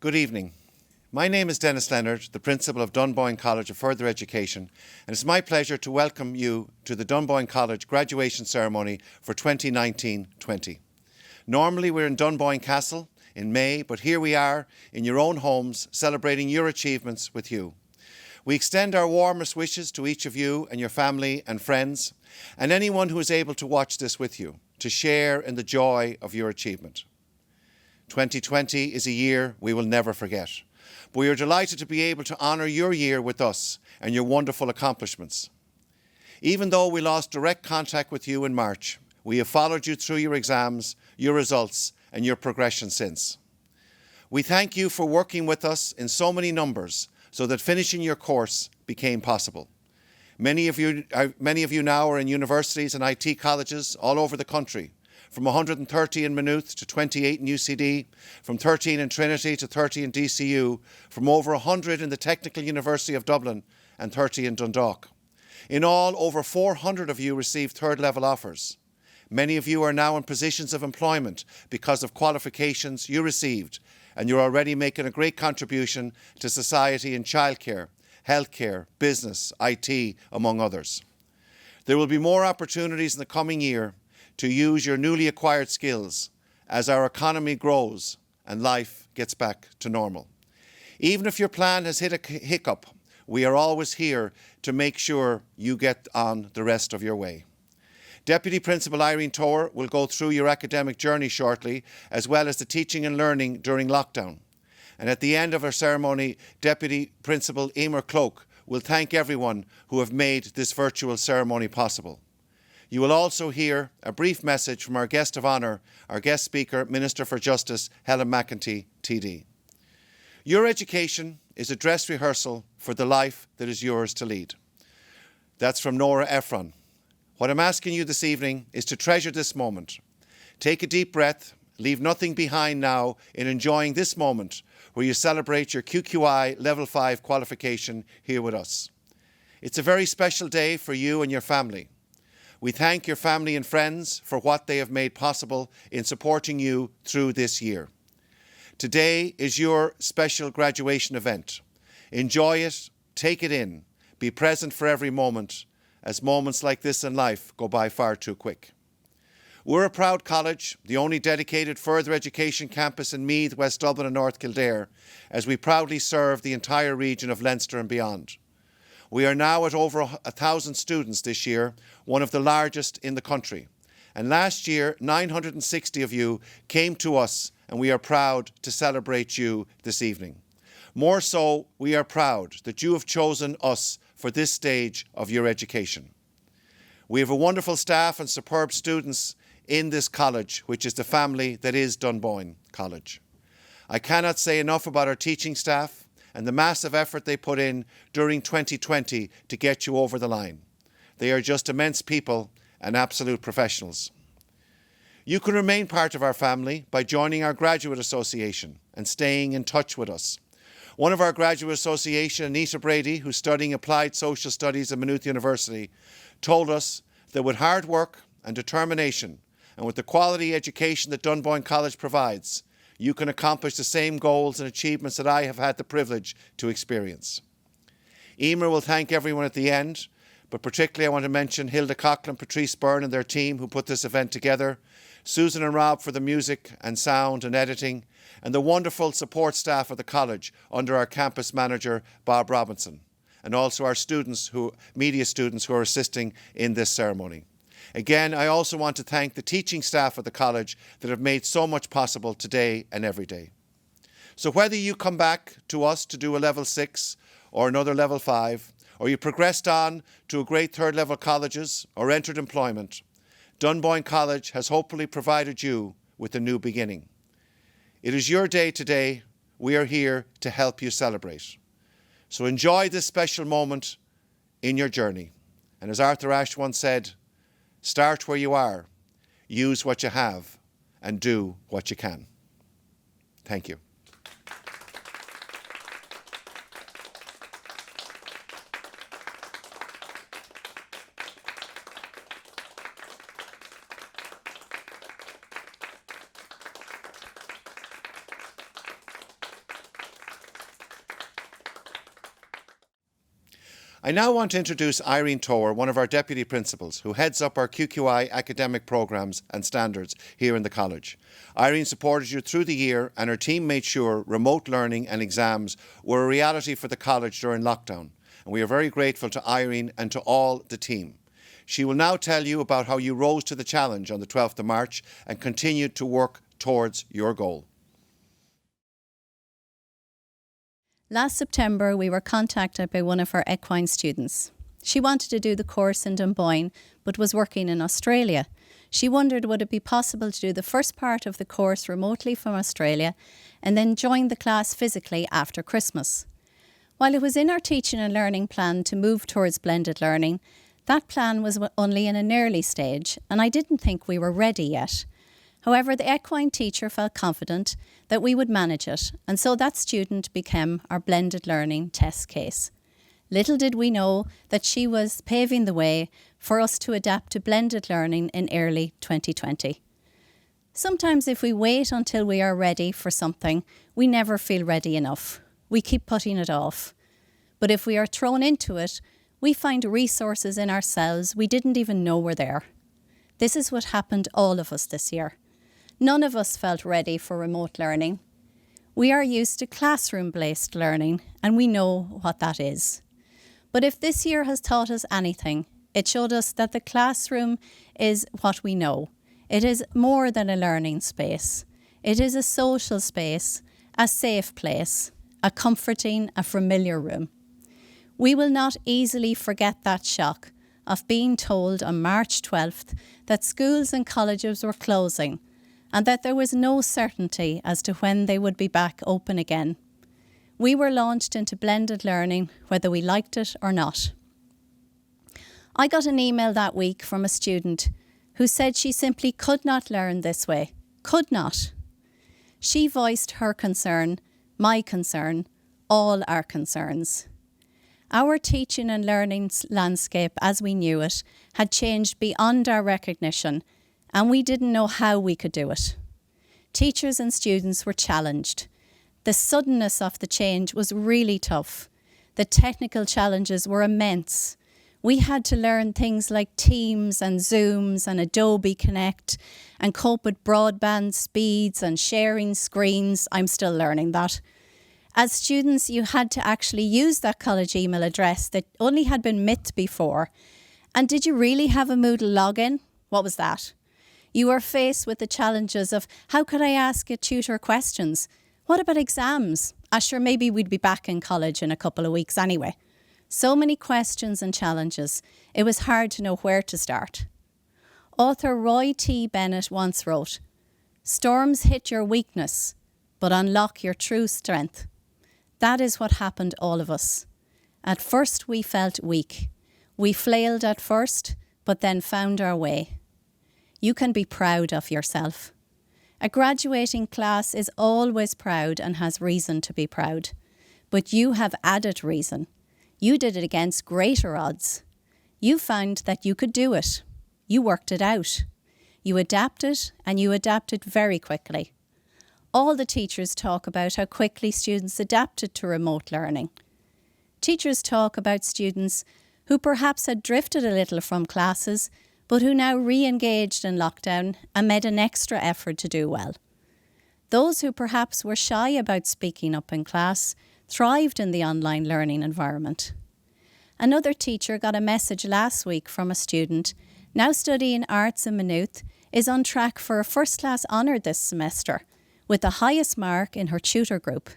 Good evening. My name is Dennis Leonard, the Principal of Dunboyne College of Further Education, and it's my pleasure to welcome you to the Dunboyne College graduation ceremony for 2019-20. Normally we're in Dunboyne Castle in May, but here we are in your own homes celebrating your achievements with you. We extend our warmest wishes to each of you and your family and friends, and anyone who is able to watch this with you, to share in the joy of your achievement. 2020 is a year we will never forget, but we are delighted to be able to honour your year with us and your wonderful accomplishments. Even though we lost direct contact with you in March, we have followed you through your exams, your results and your progression since. We thank you for working with us in so many numbers so that finishing your course became possible. Many of you now are in universities and IT colleges all over the country, from 130 in Maynooth to 28 in UCD, from 13 in Trinity to 30 in DCU, from over 100 in the Technical University of Dublin and 30 in Dundalk. In all, over 400 of you received third-level offers. Many of you are now in positions of employment because of qualifications you received, and you're already making a great contribution to society in childcare, healthcare, business, IT, among others. There will be more opportunities in the coming year to use your newly acquired skills as our economy grows and life gets back to normal. Even if your plan has hit a hiccup, we are always here to make sure you get on the rest of your way. Deputy Principal Irene Tower will go through your academic journey shortly, as well as the teaching and learning during lockdown. And at the end of our ceremony, Deputy Principal Emer Cloak will thank everyone who have made this virtual ceremony possible. You will also hear a brief message from our guest of honour, our guest speaker, Minister for Justice, Helen McEntee, TD. Your education is a dress rehearsal for the life that is yours to lead. That's from Nora Ephron. What I'm asking you this evening is to treasure this moment. Take a deep breath, leave nothing behind now in enjoying this moment where you celebrate your QQI Level 5 qualification here with us. It's a very special day for you and your family. We thank your family and friends for what they have made possible in supporting you through this year. Today is your special graduation event. Enjoy it, take it in, be present for every moment, as moments like this in life go by far too quick. We're a proud college, the only dedicated further education campus in Meath, West Dublin and North Kildare, as we proudly serve the entire region of Leinster and beyond. We are now at over 1,000 students this year, one of the largest in the country. And last year, 960 of you came to us, and we are proud to celebrate you this evening. More so, we are proud that you have chosen us for this stage of your education. We have a wonderful staff and superb students in this college, which is the family that is Dunboyne College. I cannot say enough about our teaching staff and the massive effort they put in during 2020 to get you over the line. They are just immense people and absolute professionals. You can remain part of our family by joining our Graduate Association and staying in touch with us. One of our Graduate Association, Anita Brady, who's studying Applied Social Studies at Maynooth University, told us that with hard work and determination and with the quality education that Dunboyne College provides, you can accomplish the same goals and achievements that I have had the privilege to experience. Emer will thank everyone at the end, but particularly I want to mention Hilda Coughlin, Patrice Byrne and their team who put this event together, Susan and Rob for the music and sound and editing, and the wonderful support staff of the college under our campus manager, Bob Robinson, and also our media students who are assisting in this ceremony. Again, I also want to thank the teaching staff of the college that have made so much possible today and every day. So whether you come back to us to do a level 6 or another level 5, or you progressed on to a great third level colleges or entered employment, Dunboyne College has hopefully provided you with a new beginning. It is your day today. We are here to help you celebrate. So enjoy this special moment in your journey. And as Arthur Ashe once said, start where you are, use what you have, and do what you can. Thank you. I now want to introduce Irene Tower, one of our Deputy Principals, who heads up our QQI academic programmes and standards here in the college. Irene supported you through the year and her team made sure remote learning and exams were a reality for the college during lockdown. And we are very grateful to Irene and to all the team. She will now tell you about how you rose to the challenge on the 12th of March and continued to work towards your goal. Last September, we were contacted by one of our equine students. She wanted to do the course in Dunboyne, but was working in Australia. She wondered would it be possible to do the first part of the course remotely from Australia and then join the class physically after Christmas. While it was in our teaching and learning plan to move towards blended learning, that plan was only in an early stage, and I didn't think we were ready yet. However, the equine teacher felt confident that we would manage it, and so that student became our blended learning test case. Little did we know that she was paving the way for us to adapt to blended learning in early 2020. Sometimes if we wait until we are ready for something, we never feel ready enough. We keep putting it off. But if we are thrown into it, we find resources in ourselves we didn't even know were there. This is what happened to all of us this year. None of us felt ready for remote learning. We are used to classroom-based learning, and we know what that is. But if this year has taught us anything, it showed us that the classroom is what we know. It is more than a learning space. It is a social space, a safe place, a comforting, a familiar room. We will not easily forget that shock of being told on March 12th that schools and colleges were closing and that there was no certainty as to when they would be back open again. We were launched into blended learning, whether we liked it or not. I got an email that week from a student who said she simply could not learn this way. Could not. She voiced her concern, my concern, all our concerns. Our teaching and learning landscape as we knew it had changed beyond our recognition, and we didn't know how we could do it. Teachers and students were challenged. The suddenness of the change was really tough. The technical challenges were immense. We had to learn things like Teams and Zooms and Adobe Connect and cope with broadband speeds and sharing screens. I'm still learning that. As students, you had to actually use that college email address that only had been mythed before. And did you really have a Moodle login? What was that? You were faced with the challenges of how could I ask a tutor questions? What about exams? Sure, maybe we'd be back in college in a couple of weeks anyway. So many questions and challenges. It was hard to know where to start. Author Roy T. Bennett once wrote, "Storms hit your weakness, but unlock your true strength." That is what happened to all of us. At first we felt weak. We flailed at first, but then found our way. You can be proud of yourself. A graduating class is always proud and has reason to be proud. But you have added reason. You did it against greater odds. You found that you could do it. You worked it out. You adapted, and you adapted very quickly. All the teachers talk about how quickly students adapted to remote learning. Teachers talk about students who perhaps had drifted a little from classes, but who now re-engaged in lockdown and made an extra effort to do well. Those who perhaps were shy about speaking up in class thrived in the online learning environment. Another teacher got a message last week from a student, now studying arts in Maynooth, is on track for a first-class honour this semester, with the highest mark in her tutor group.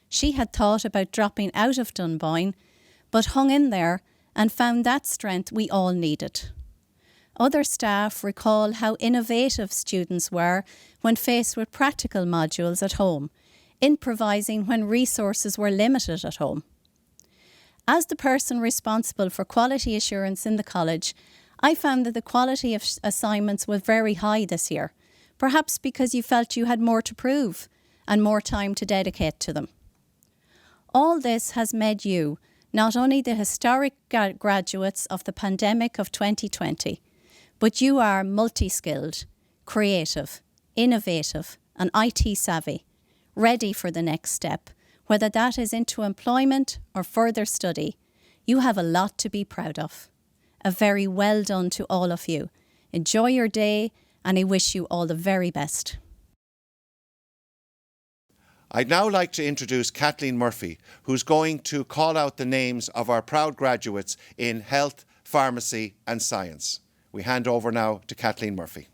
She had thought about dropping out of Dunboyne, but hung in there and found that strength we all needed. Other staff recall how innovative students were when faced with practical modules at home, improvising when resources were limited at home. As the person responsible for quality assurance in the college, I found that the quality of assignments was very high this year, perhaps because you felt you had more to prove and more time to dedicate to them. All this has made you not only the historic graduates of the pandemic of 2020, but you are multi-skilled, creative, innovative and IT savvy, ready for the next step, whether that is into employment or further study. You have a lot to be proud of. A very well done to all of you. Enjoy your day, and I wish you all the very best. I'd now like to introduce Kathleen Murphy, who's going to call out the names of our proud graduates in health, pharmacy and science. We hand over now to Kathleen Murphy.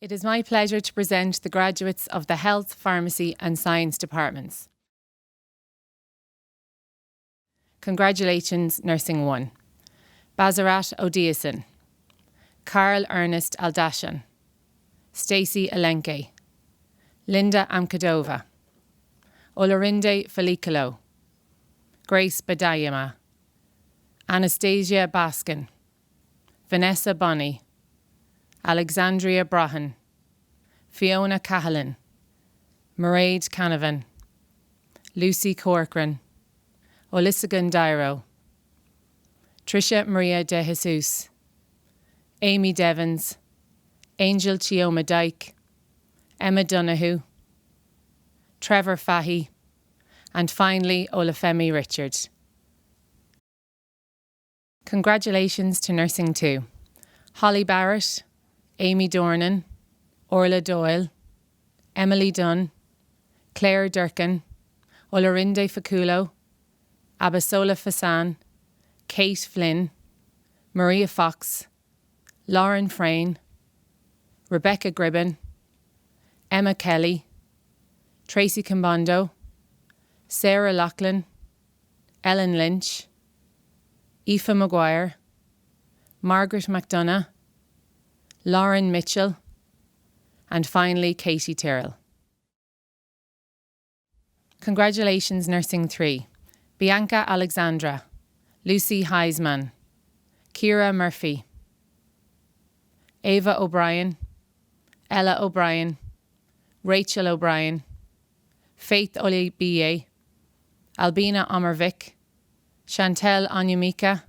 It is my pleasure to present the graduates of the Health, Pharmacy and Science departments. Congratulations, Nursing 1. Bazarat Odiason, Carl Ernest Aldashan, Stacey Alenke, Linda Amkadova, Olarinde Felicolo, Grace Badayama, Anastasia Baskin, Vanessa Bonney, Alexandria Brahan, Fiona Cahalan, Mairead Canavan, Lucy Corcoran, Olisigan Dairo, Tricia Maria de Jesus, Amy Devons, Angel Chioma Dyke, Emma Donoghue, Trevor Fahy, and finally Olafemi Richard. Congratulations to Nursing 2. Holly Barrett, Amy Dornan, Orla Doyle, Emily Dunn, Claire Durkin, Olarinde Faculo, Abasola Fasan, Kate Flynn, Maria Fox, Lauren Frayne, Rebecca Gribben, Emma Kelly, Tracy Cambondo, Sarah Loughlin, Ellen Lynch, Aoife Maguire, Margaret McDonough, Lauren Mitchell, and finally Katie Tyrrell. Congratulations, Nursing 3. Bianca Alexandra, Lucy Heisman, Ciara Murphy, Ava O'Brien, Ella O'Brien, Rachel O'Brien, Faith Olibiye, Albina Omervik, Chantel Onyemika,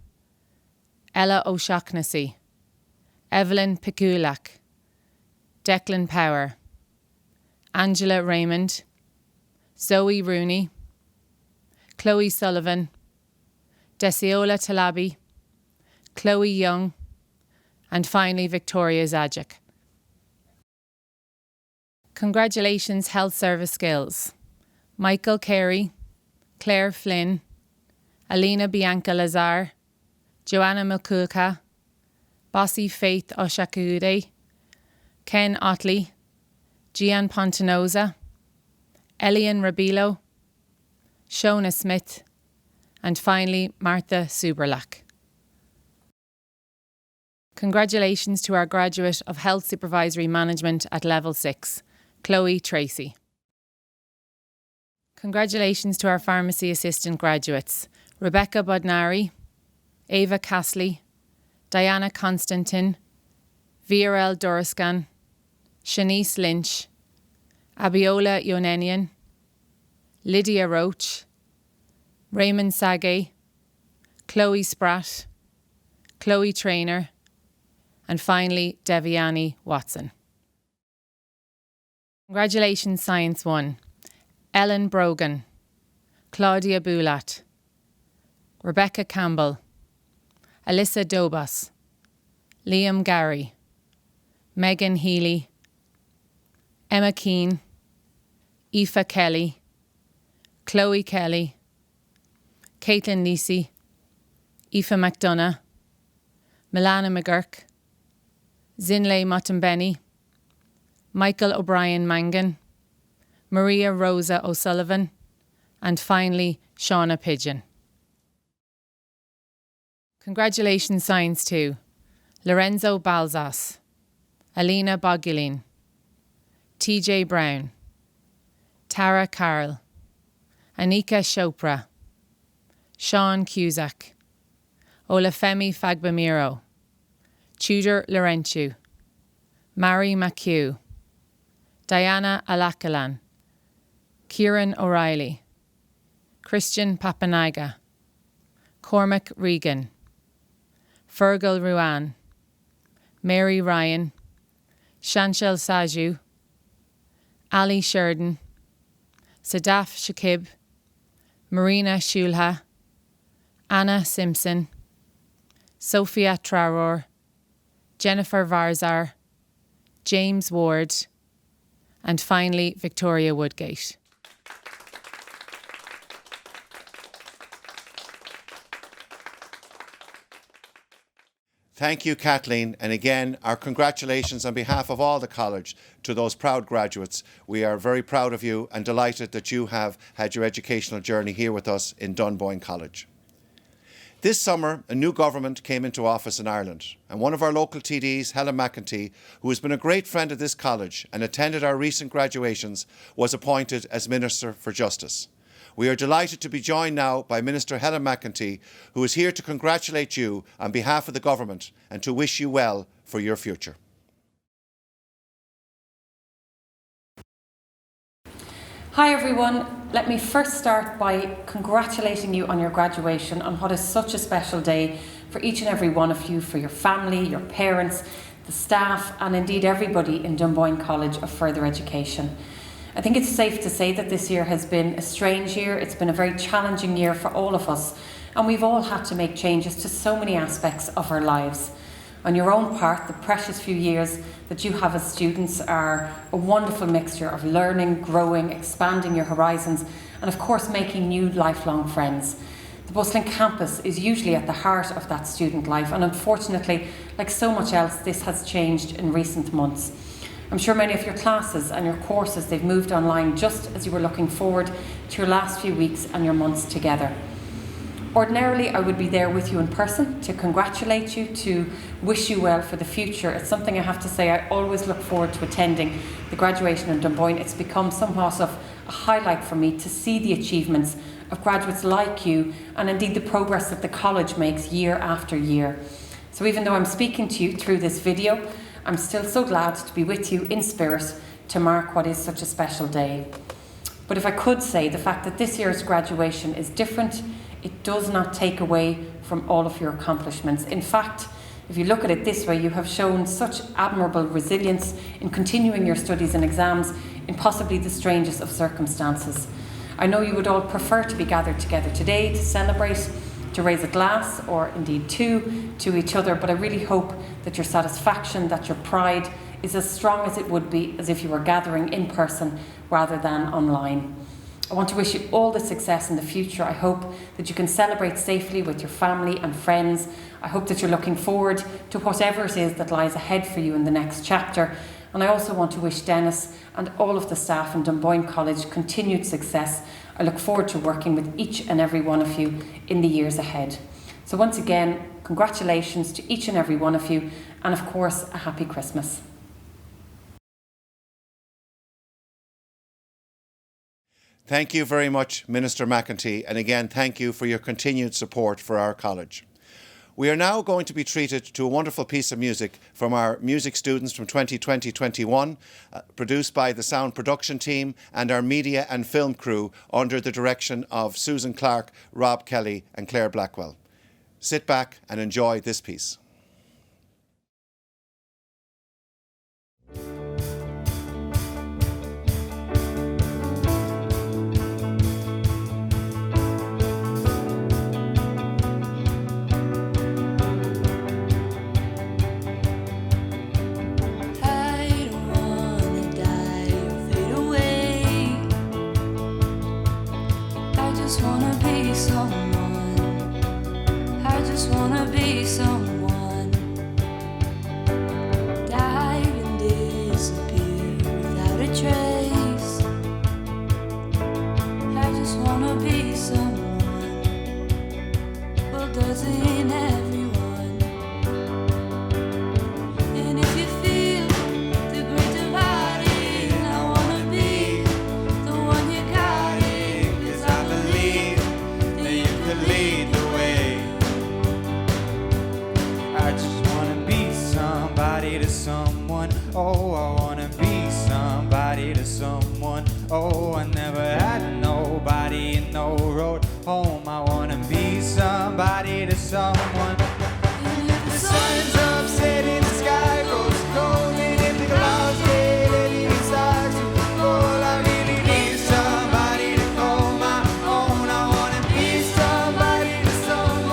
Ella O'Shaughnessy, Evelyn Pikulak, Declan Power, Angela Raymond, Zoe Rooney, Chloe Sullivan, Desiola Talabi, Chloe Young, and finally Victoria Zajic. Congratulations, Health Service Skills. Michael Carey, Claire Flynn, Alina Bianca Lazar, Joanna Milkulka, Bossy Faith Oshakude, Ken Otley, Gian Pontanoza, Elian Rabilo, Shona Smith, and finally Martha Suberlach. Congratulations to our graduate of Health Supervisory Management at Level 6, Chloe Tracy. Congratulations to our Pharmacy Assistant graduates, Rebecca Bodnari, Ava Castley, Diana Constantin, VRL Dorascan, Shanice Lynch, Abiola Yonenian, Lydia Roach, Raymond Sage, Chloe Spratt, Chloe Trainer, and finally Deviani Watson. Congratulations, Science 1. Ellen Brogan, Claudia Bulat, Rebecca Campbell, Alyssa Dobas, Liam Gary, Megan Healy, Emma Keane, Aoife Kelly, Chloe Kelly, Caitlin Nisi, Aoife McDonough, Milana McGurk, Zinley Mottembeni, Michael O'Brien Mangan, Maria Rosa O'Sullivan, and finally Shauna Pigeon. Congratulations, Science 2. Lorenzo Balzas, Alina Bogulin, TJ Brown, Tara Carroll, Anika Chopra, Sean Cusack, Olafemi Fagbamiro, Tudor Laurentiu, Mary McHugh, Diana Alakalan, Kieran O'Reilly, Christian Papanaga, Cormac Regan, Fergal Ruan, Mary Ryan, Chanchel Saju, Ali Sheridan, Sadaf Shakib, Marina Shulha, Anna Simpson, Sophia Traoré, Jennifer Varzar, James Ward, and finally Victoria Woodgate. Thank you, Kathleen, and again, our congratulations on behalf of all the college to those proud graduates. We are very proud of you and delighted that you have had your educational journey here with us in Dunboyne College. This summer, a new government came into office in Ireland, and one of our local TDs, Helen McEntee, who has been a great friend of this college and attended our recent graduations, was appointed as Minister for Justice. We are delighted to be joined now by Minister Helen McEntee, who is here to congratulate you on behalf of the government and to wish you well for your future. Hi everyone, let me first start by congratulating you on your graduation on what is such a special day for each and every one of you, for your family, your parents, the staff and indeed everybody in Dunboyne College of Further Education. I think it's safe to say that this year has been a strange year. It's been a very challenging year for all of us, and we've all had to make changes to so many aspects of our lives. On your own part, the precious few years that you have as students are a wonderful mixture of learning, growing, expanding your horizons, and of course making new lifelong friends. The bustling campus is usually at the heart of that student life, and unfortunately, like so much else, this has changed in recent months. I'm sure many of your classes and your courses, they've moved online just as you were looking forward to your last few weeks and your months together. Ordinarily, I would be there with you in person to congratulate you, to wish you well for the future. It's something I have to say I always look forward to attending the graduation in Dunboyne. It's become somewhat of a highlight for me to see the achievements of graduates like you and indeed the progress that the college makes year after year. So even though I'm speaking to you through this video, I'm still so glad to be with you in spirit to mark what is such a special day. But if I could say, the fact that this year's graduation is different, it does not take away from all of your accomplishments. In fact, if you look at it this way, you have shown such admirable resilience in continuing your studies and exams in possibly the strangest of circumstances. I know you would all prefer to be gathered together today to celebrate, to raise a glass, or indeed two, to each other, but I really hope that your satisfaction, that your pride is as strong as it would be as if you were gathering in person rather than online. I want to wish you all the success in the future. I hope that you can celebrate safely with your family and friends. I hope that you're looking forward to whatever it is that lies ahead for you in the next chapter. And I also want to wish Dennis and all of the staff in Dunboyne College continued success. I look forward to working with each and every one of you in the years ahead. So once again, congratulations to each and every one of you, and of course, a happy Christmas. Thank you very much, Minister McEntee, and again, thank you for your continued support for our college. We are now going to be treated to a wonderful piece of music from our music students from 2020-21, produced by the sound production team and our media and film crew under the direction of Susan Clark, Rob Kelly and Claire Blackwell. Sit back and enjoy this piece. Oh, I never had nobody in no road home. I wanna be somebody to someone. And if the sun's upsetting, the sky goes cold, and if the clouds get any stars to cold, I really need somebody to call my own. I wanna be somebody to someone.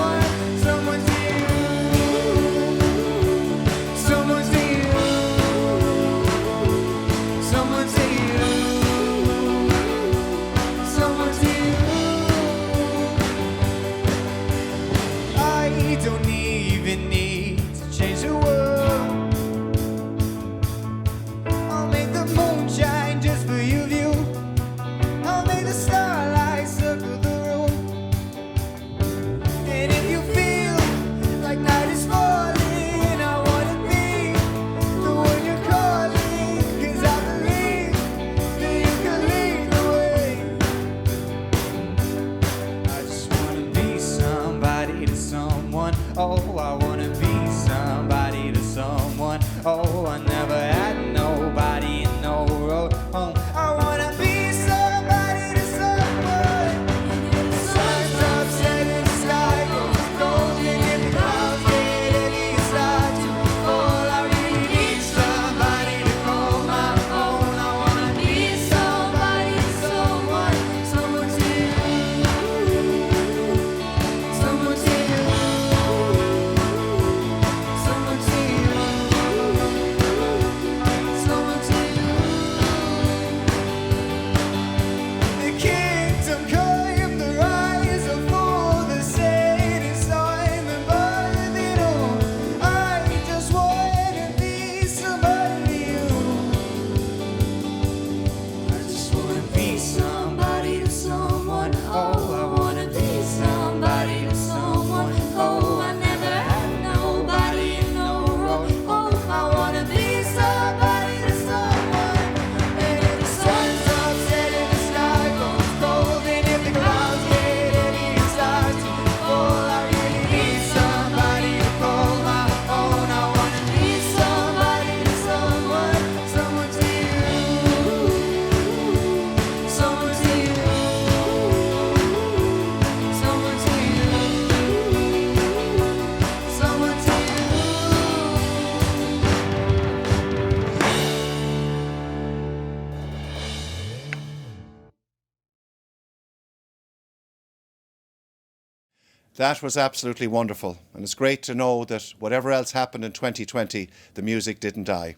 That was absolutely wonderful, and it's great to know that whatever else happened in 2020, the music didn't die.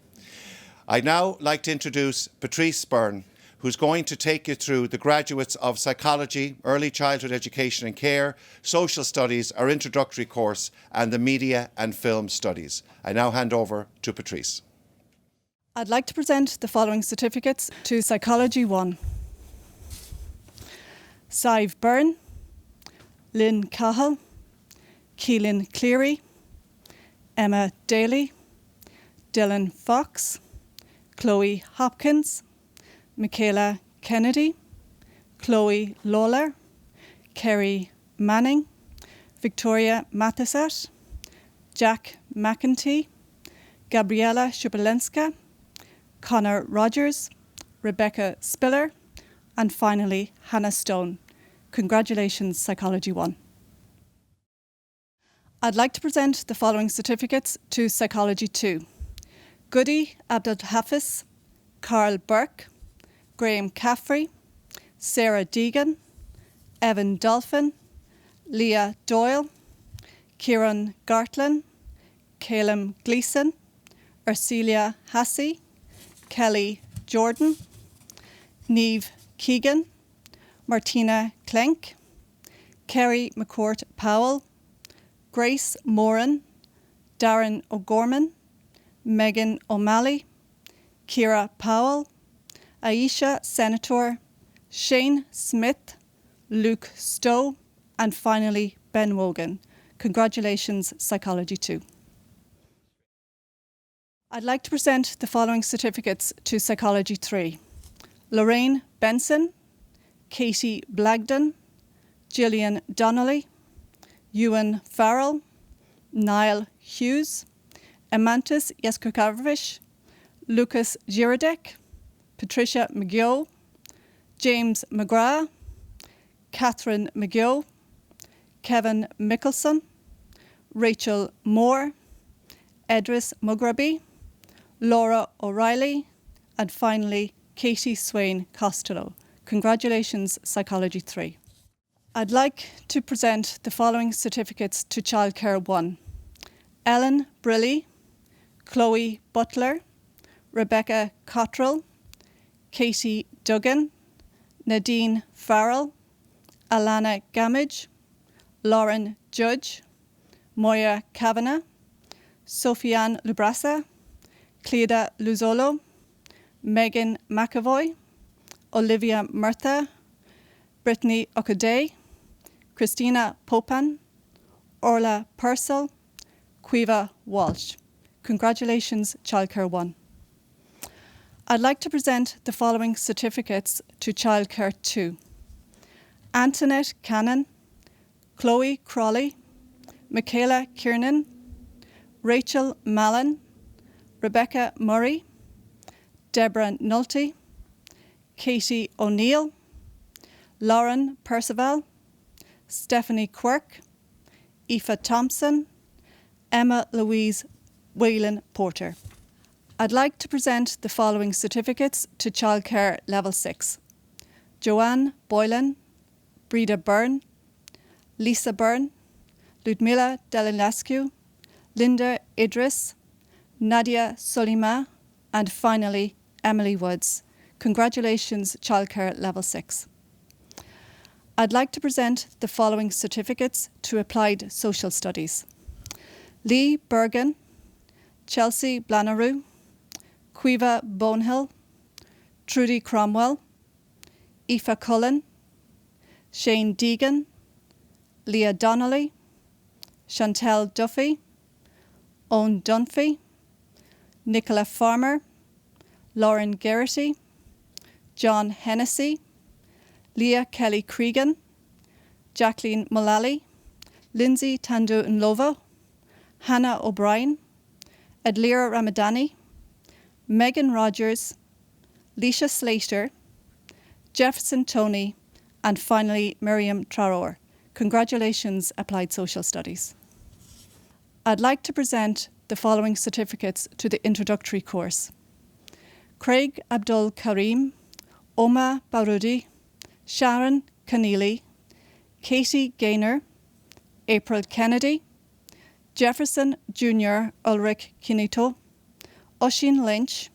I'd now like to introduce Patrice Byrne, who's going to take you through the graduates of Psychology, Early Childhood Education and Care, Social Studies, our introductory course, and the Media and Film Studies. I now hand over to Patrice. I'd like to present the following certificates to Psychology 1. Sive Byrne, Lynn Cahill, Keelan Cleary, Emma Daly, Dylan Fox, Chloe Hopkins, Michaela Kennedy, Chloe Lawler, Kerry Manning, Victoria Mathesat, Jack McEntee, Gabriela Szupalenska, Connor Rogers, Rebecca Spiller, and finally Hannah Stone. Congratulations, Psychology 1. I'd like to present the following certificates to Psychology 2. Goody Abdel-Hafiz, Carl Burke, Graham Caffrey, Sarah Deegan, Evan Dolphin, Leah Doyle, Kieran Gartlin, Caleb Gleeson, Urcelia Hassey, Kelly Jordan, Niamh Keegan, Martina Klenk, Kerry McCourt Powell, Grace Moran, Darren O'Gorman, Megan O'Malley, Ciara Powell, Aisha Senator, Shane Smith, Luke Stowe, and finally Ben Wogan. Congratulations, Psychology 2. I'd like to present the following certificates to Psychology 3. Lorraine Benson, Katie Blagden, Gillian Donnelly, Ewan Farrell, Niall Hughes, Amantis Yaskokarovich, Lucas Girodek, Patricia McGeough, James McGrath, Catherine McGeough, Kevin Mickelson, Rachel Moore, Edris Mugrabi, Laura O'Reilly, and finally Katie Swain Costello. Congratulations, Psychology 3. I'd like to present the following certificates to Childcare 1. Ellen Briley, Chloe Butler, Rebecca Cottrell, Katie Duggan, Nadine Farrell, Alana Gamage, Lauren Judge, Moya Kavanagh, Sofiane Lubrasa, Cleda Luzolo, Megan McAvoy, Olivia Murtha, Brittany Okaday, Christina Popan, Orla Purcell, Quiva Walsh. Congratulations, Childcare 1. I'd like to present the following certificates to Childcare 2. Antoinette Cannon, Chloe Crawley, Michaela Kiernan, Rachel Mallon, Rebecca Murray, Deborah Nulty, Katie O'Neill, Lauren Percival, Stephanie Quirk, Aoife Thompson, Emma Louise Whelan Porter. I'd like to present the following certificates to Childcare Level 6. Joanne Boylan, Breda Byrne, Lisa Byrne, Ludmila Delinescu, Linda Idris, Nadia Solima, and finally Emily Woods. Congratulations, Childcare Level 6. I'd like to present the following certificates to Applied Social Studies. Lee Bergen, Chelsea Blanaroo, Quiva Bonehill, Trudy Cromwell, Aoife Cullen, Shane Deegan, Leah Donnelly, Chantel Duffy, Owen Dunphy, Nicola Farmer, Lauren Geraghty, John Hennessy, Leah Kelly Cregan, Jacqueline Mullally, Lindsay Tandu Nlova, Hannah O'Brien, Adlira Ramadani, Megan Rogers, Leisha Slater, Jefferson Toney, and finally Miriam Traoré. Congratulations, Applied Social Studies. I'd like to present the following certificates to the introductory course. Craig Abdul Karim, Oma Baroudi, Sharon Keneally, Katie Gaynor, April Kennedy, Jefferson Jr. Ulrich Kinito, Oisin Lynch,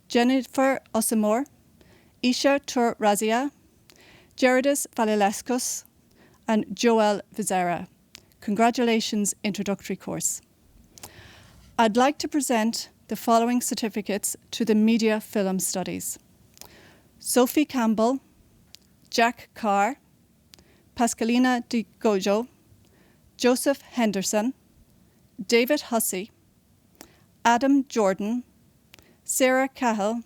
Jennifer Osamore, Isha Tur-Razia, Gerardus Valilescus, and Joel Vizera. Congratulations, introductory course. I'd like to present the following certificates to the Media Film Studies. Sophie Campbell, Jack Carr, Pascalina Di Gojo, Joseph Henderson, David Hussey, Adam Jordan, Sarah Cahill,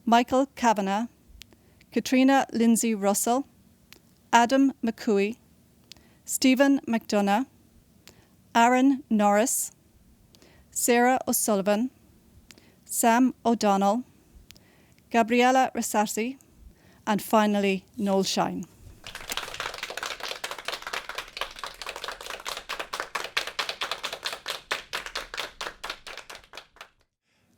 Michael Kavanagh, Katrina Lindsay Russell, Adam McCooey, Stephen McDonough, Aaron Norris, Sarah O'Sullivan, Sam O'Donnell, Gabriella Rosati, and finally Noel Shine.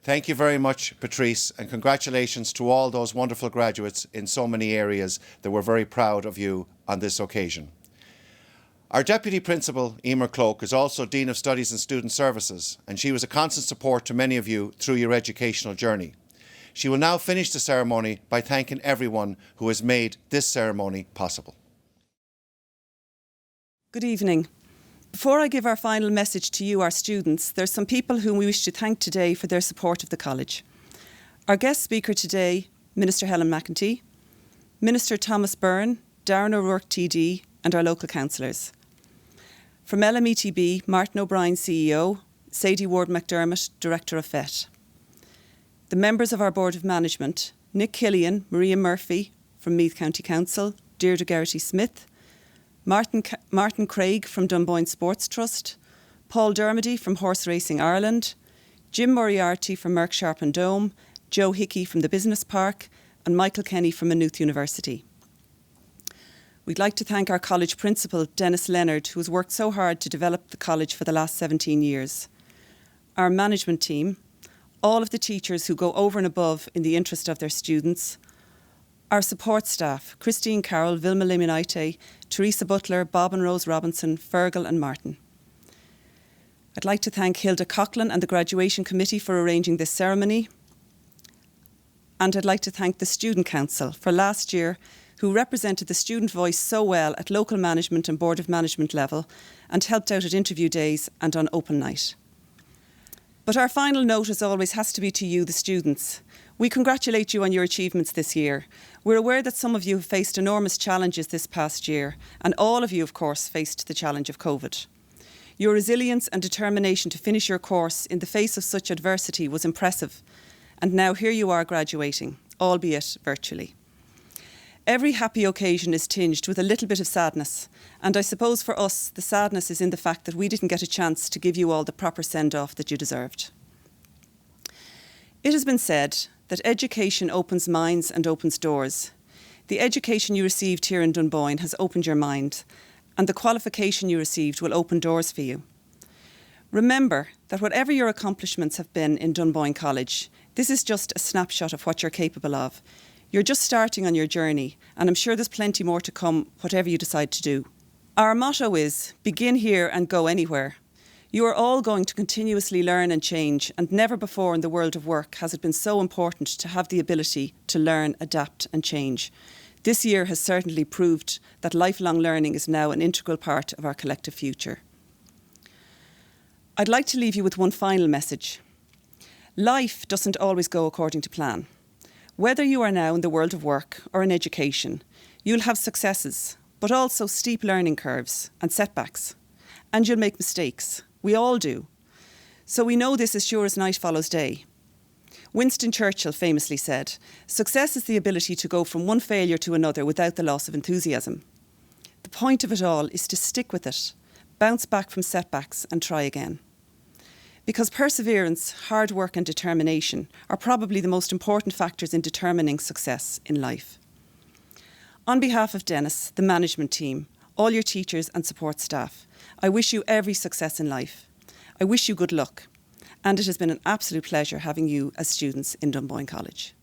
Thank you very much, Patrice, and congratulations to all those wonderful graduates in so many areas that we're very proud of you on this occasion. Our Deputy Principal, Emer Cloak, is also Dean of Studies and Student Services, and she was a constant support to many of you through your educational journey. She will now finish the ceremony by thanking everyone who has made this ceremony possible. Good evening. Before I give our final message to you, our students, there are some people whom we wish to thank today for their support of the college. Our guest speaker today, Minister Helen McEntee, Minister Thomas Byrne, Darren O'Rourke TD, and our local councillors. From LMETB, Martin O'Brien CEO, Sadie Ward McDermott, Director of FET. The members of our Board of Management, Nick Killian, Maria Murphy from Meath County Council, Deirdre Garrity-Smith, Martin Craig from Dunboyne Sports Trust, Paul Dermody from Horse Racing Ireland, Jim Moriarty from Merck Sharp and Dome, Joe Hickey from the Business Park, and Michael Kenny from Maynooth University. We'd like to thank our college principal, Dennis Leonard, who has worked so hard to develop the college for the last 17 years. Our management team, all of the teachers who go over and above in the interest of their students, our support staff, Christine Carroll, Vilma Liminaite, Teresa Butler, Bob and Rose Robinson, Fergal and Martin. I'd like to thank Hilda Coughlin and the Graduation Committee for arranging this ceremony. And I'd like to thank the Student Council for last year, who represented the student voice so well at local management and Board of Management level and helped out at interview days and on open night. But our final note, as always, has to be to you, the students. We congratulate you on your achievements this year. We're aware that some of you have faced enormous challenges this past year, and all of you, of course, faced the challenge of COVID. Your resilience and determination to finish your course in the face of such adversity was impressive, and now here you are graduating, albeit virtually. Every happy occasion is tinged with a little bit of sadness, and I suppose for us the sadness is in the fact that we didn't get a chance to give you all the proper send-off that you deserved. It has been said that education opens minds and opens doors. The education you received here in Dunboyne has opened your mind, and the qualification you received will open doors for you. Remember that whatever your accomplishments have been in Dunboyne College, this is just a snapshot of what you're capable of. You're just starting on your journey, and I'm sure there's plenty more to come, whatever you decide to do. Our motto is, begin here and go anywhere. You are all going to continuously learn and change, and never before in the world of work has it been so important to have the ability to learn, adapt and change. This year has certainly proved that lifelong learning is now an integral part of our collective future. I'd like to leave you with one final message. Life doesn't always go according to plan. Whether you are now in the world of work or in education, you'll have successes, but also steep learning curves and setbacks. And you'll make mistakes. We all do. So we know this as sure as night follows day. Winston Churchill famously said, "Success is the ability to go from one failure to another without the loss of enthusiasm." The point of it all is to stick with it, bounce back from setbacks and try again. Because perseverance, hard work and determination are probably the most important factors in determining success in life. On behalf of Dennis, the management team, all your teachers and support staff, I wish you every success in life. I wish you good luck. And it has been an absolute pleasure having you as students in Dunboyne College.